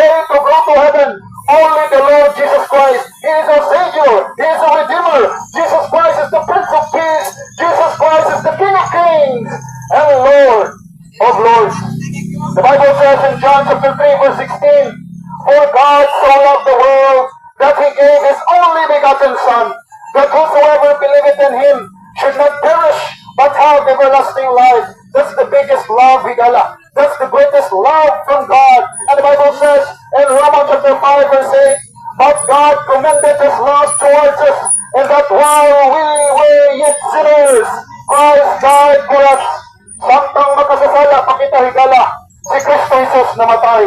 way to go to heaven. Only the Lord Jesus Christ. He is our Savior. He is a Redeemer. Jesus Christ is the Prince of Peace. Jesus Christ is the King of Kings and Lord of Lords. The Bible says in John chapter 3 verse 16, For God so loved the world that He gave His only begotten Son, that whosoever believeth in Him should not perish, but have everlasting life. That's the biggest love, Higala. That's the greatest love from God. And the Bible says in Romans chapter 5 verse 8, But God commended His love towards us, and that while we were yet sinners, Christ died for us. Samtang makasasala, pakita Higala, si Kristo Jesus namatay.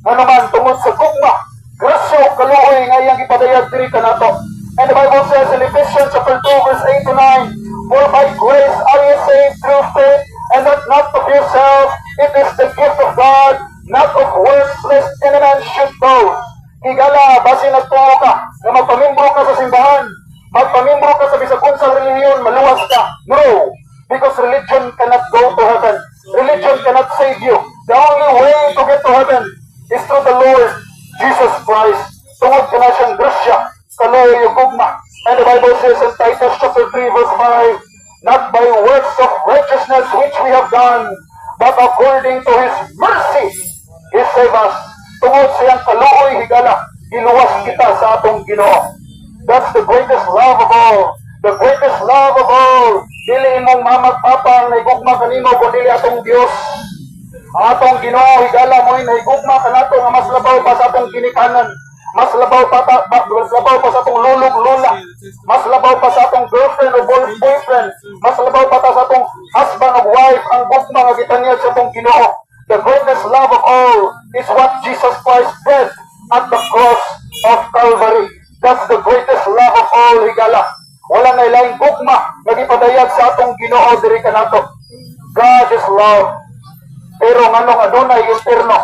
Ano man tungod sa gugma, grasya o kaluoy nga iyang ipadayag diri kanato. And the Bible says in Ephesians chapter 2 verse 8 to 9, For by grace are ye saved through faith, and that not of yourself, it is the gift of God, not of works, lest any man should boast. Higala, basi nagtungo ka, na magpamimbro ka sa simbahan, magpamimbro ka sa bisag unsang relihiyon, maluwas ka. No, because religion cannot go to heaven. Religion cannot save you. The only way to get to heaven is through the Lord Jesus Christ. Tungod ka na siyang grasya, kaluoy yung gugma. And the Bible says in Titus chapter 3 verse 5, Not by works of righteousness which we have done, but according to His mercy, He saved us. Tungod siyang kaluoy, Higala, iluwas kita sa atong Ginoo. That's the greatest love of all. The greatest love of all. Dili imong mamagpapang naigugma kanimo kundi atong Dios. Atong Ginoo, Higala mo'y naigugma kanato nga mas labaw pa sa atong ginikanan. Mas labaw pa sa atong lulog-lula. Mas labaw pa sa atong girlfriend o boyfriend. Mas labaw pa sa atong husband o wife ang gugma nga gitanyag sa atong Ginoo. The greatest love of all is what Jesus Christ did at the cross of Calvary. That's the greatest love of all, Higala. Wala na ilaing gugma nga gipadayag sa atong Ginoo diri kanato. God is love. Pero nganong adunay impierno?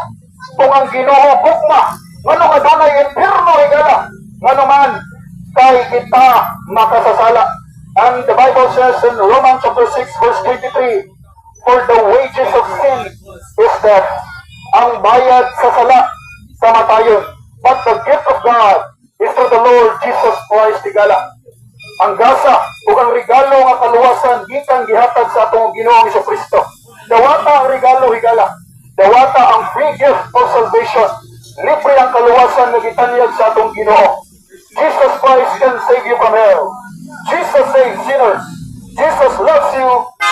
Kung ang Ginoo gugma, nganong adunay impierno, Higala? Ngano man kay kita makasasala. And the Bible says in Romans chapter 6 verse 23, For the wages of sin is death. Ang bayad sa sala, kamatayon. But the gift of God is through the Lord Jesus Christ, Higala. Ang gasa ug ang regalo nga kaluwasan gikan gihatag sa atong Ginoong Jesucristo. Dawata ang regalo, Higala. Dawata ang free gift of salvation. Libre ang kaluwasan na gitanyag sa atong Ginoo. Jesus Christ can save you from hell. Jesus saves sinners. Jesus loves you.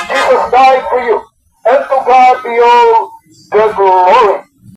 Jesus died for you. And to God be all the glory.